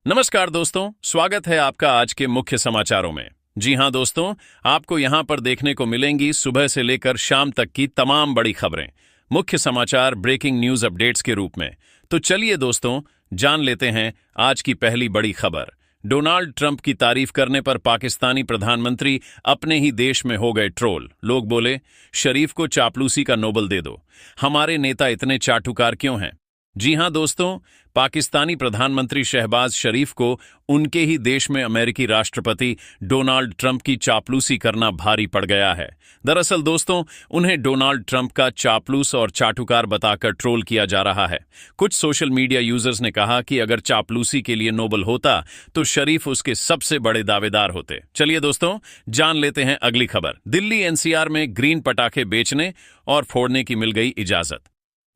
नमस्कार दोस्तों, स्वागत है आपका आज के मुख्य समाचारों में। जी हां दोस्तों, आपको यहां पर देखने को मिलेंगी सुबह से लेकर शाम तक की तमाम बड़ी खबरें, मुख्य समाचार ब्रेकिंग न्यूज अपडेट्स के रूप में। तो चलिए दोस्तों, जान लेते हैं आज की पहली बड़ी खबर। डोनाल्ड ट्रंप की तारीफ करने पर पाकिस्तानी प्रधानमंत्री अपने ही देश में हो गए ट्रोल। लोग बोले, शरीफ को चापलूसी का नोबेल दे दो, हमारे नेता इतने चाटुकार क्यों हैं। जी हां दोस्तों, पाकिस्तानी प्रधानमंत्री शहबाज शरीफ को उनके ही देश में अमेरिकी राष्ट्रपति डोनाल्ड ट्रंप की चापलूसी करना भारी पड़ गया है। दरअसल दोस्तों, उन्हें डोनाल्ड ट्रंप का चापलूस और चाटुकार बताकर ट्रोल किया जा रहा है। कुछ सोशल मीडिया यूजर्स ने कहा कि अगर चापलूसी के लिए नोबेल होता तो शरीफ उसके सबसे बड़े दावेदार होते। चलिए दोस्तों, जान लेते हैं अगली खबर। दिल्ली एनसीआर में ग्रीन पटाखे बेचने और फोड़ने की मिल गई इजाजत।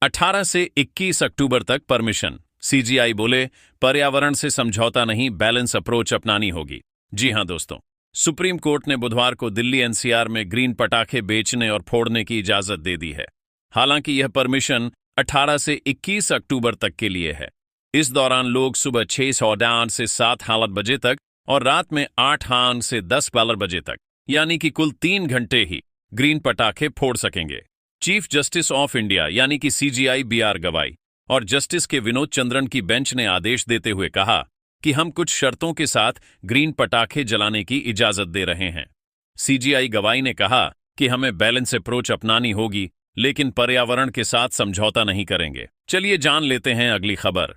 18 से 21 अक्टूबर तक परमिशन। सीजीआई बोले, पर्यावरण से समझौता नहीं, बैलेंस अप्रोच अपनानी होगी। जी हां दोस्तों, सुप्रीम कोर्ट ने बुधवार को दिल्ली एनसीआर में ग्रीन पटाखे बेचने और फोड़ने की इजाजत दे दी है। हालांकि यह परमिशन 18 से 21 अक्टूबर तक के लिए है। इस दौरान लोग सुबह 6 से 7 बजे तक और रात में 8 से 10 बजे तक, यानी कि कुल 3 घंटे ही ग्रीन पटाखे फोड़ सकेंगे। चीफ जस्टिस ऑफ इंडिया यानी कि सीजीआई बीआर गवाई और जस्टिस के विनोद चंद्रन की बेंच ने आदेश देते हुए कहा कि हम कुछ शर्तों के साथ ग्रीन पटाखे जलाने की इजाजत दे रहे हैं। सीजीआई गवाई ने कहा कि हमें बैलेंस अप्रोच अपनानी होगी, लेकिन पर्यावरण के साथ समझौता नहीं करेंगे। चलिए जान लेते हैं अगली खबर।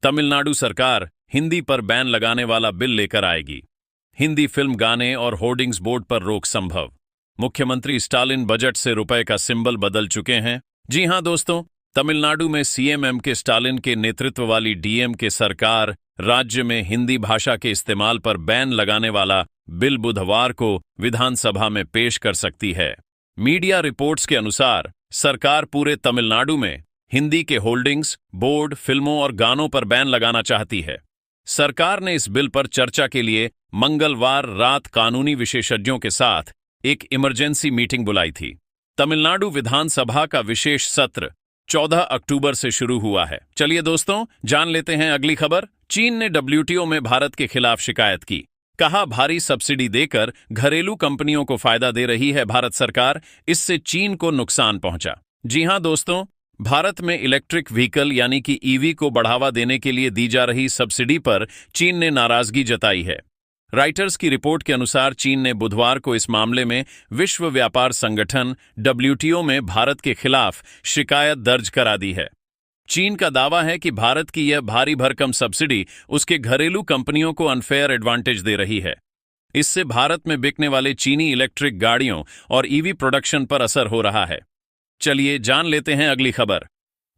तमिलनाडु सरकार हिंदी पर बैन लगाने वाला बिल लेकर आएगी। हिंदी फिल्म, गाने और होर्डिंग्स बोर्ड पर रोक संभव। मुख्यमंत्री स्टालिन बजट से रुपए का सिंबल बदल चुके हैं। जी हां दोस्तों, तमिलनाडु में सीएम के स्टालिन के नेतृत्व वाली डीएमके सरकार राज्य में हिंदी भाषा के इस्तेमाल पर बैन लगाने वाला बिल बुधवार को विधानसभा में पेश कर सकती है। मीडिया रिपोर्ट्स के अनुसार सरकार पूरे तमिलनाडु में हिंदी के होल्डिंग्स, बोर्ड, फिल्मों और गानों पर बैन लगाना चाहती है। सरकार ने इस बिल पर चर्चा के लिए मंगलवार रात कानूनी विशेषज्ञों के साथ एक इमरजेंसी मीटिंग बुलाई थी। तमिलनाडु विधानसभा का विशेष सत्र 14 अक्टूबर से शुरू हुआ है। चलिए दोस्तों, जान लेते हैं अगली खबर। चीन ने डब्ल्यूटीओ में भारत के खिलाफ शिकायत की। कहा, भारी सब्सिडी देकर घरेलू कंपनियों को फायदा दे रही है भारत सरकार, इससे चीन को नुकसान पहुंचा। जी हां दोस्तों, भारत में इलेक्ट्रिक व्हीकल यानी कि ईवी को बढ़ावा देने के लिए दी जा रही सब्सिडी पर चीन ने नाराजगी जताई है। राइटर्स की रिपोर्ट के अनुसार चीन ने बुधवार को इस मामले में विश्व व्यापार संगठन डब्ल्यूटीओ में भारत के खिलाफ शिकायत दर्ज करा दी है। चीन का दावा है कि भारत की यह भारी भरकम सब्सिडी उसके घरेलू कंपनियों को अनफेयर एडवांटेज दे रही है। इससे भारत में बिकने वाले चीनी इलेक्ट्रिक गाड़ियों और ईवी प्रोडक्शन पर असर हो रहा है। चलिए जान लेते हैं अगली खबर।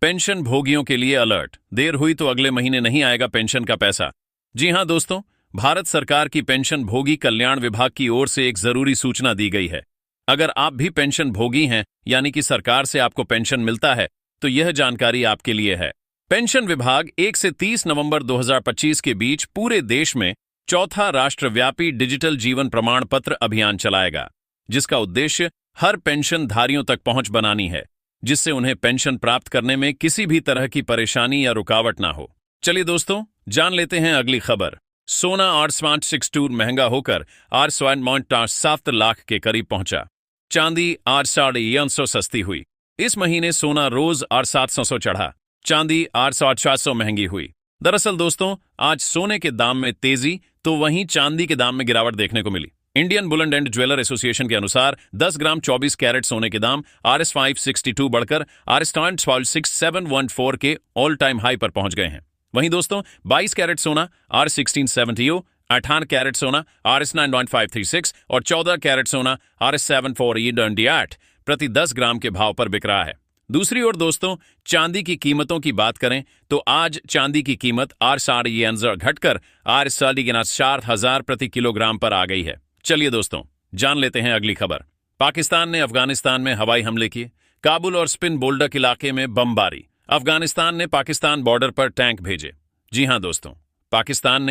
पेंशन भोगियों के लिए अलर्ट। देर हुई तो अगले महीने नहीं आएगा पेंशन का पैसा। जी हां दोस्तों, भारत सरकार की पेंशन भोगी कल्याण विभाग की ओर से एक जरूरी सूचना दी गई है। अगर आप भी पेंशन भोगी हैं, यानी कि सरकार से आपको पेंशन मिलता है, तो यह जानकारी आपके लिए है। पेंशन विभाग 1 से 30 नवंबर 2025 के बीच पूरे देश में चौथा राष्ट्रव्यापी डिजिटल जीवन प्रमाण पत्र अभियान चलाएगा, जिसका उद्देश्य हर पेंशन धारियों तक पहुंच बनानी है, जिससे उन्हें पेंशन प्राप्त करने में किसी भी तरह की परेशानी या रुकावट ना हो। चलिए दोस्तों, जान लेते हैं अगली खबर। सोना 8.62 महंगा होकर 8.7 लाख के करीब पहुंचा। चांदी 8.9 सस्ती हुई। इस महीने सोना रोज 8.700 चढ़ा, चांदी 8.800 महंगी हुई। दरअसल दोस्तों, आज सोने के दाम में तेजी तो वहीं चांदी के दाम में गिरावट देखने को मिली। Indian bull and jeweller association के अनुसार 10 ग्राम 24 कैरेट सोने के दाम RS 562 बढ़कर RS 6714 के ऑल टाइम हाई पर पहुंच गए हैं। वहीं दोस्तों, 22 कैरेट सोना RS 1670, 18 कैरेट सोना RS 9.536 और 14 कैरेट सोना RS 7428 प्रति 10 ग्राम के भाव पर बिक रहा है। दूसरी ओर दोस्तों, चांदी की कीमतों की बात करें तो आज चांदी की कीमत 8 घटकर 4,400 प्रति किलोग्राम पर आ गई है। चलिए दोस्तों, जान लेते हैं अगली खबर। पाकिस्तान ने अफगानिस्तान में हवाई हमले किए। काबुल और स्पिन बोल्डक इलाके में बमबारी। अफगानिस्तान ने पाकिस्तान बॉर्डर पर टैंक भेजे। जी हां दोस्तों, पाकिस्तान ने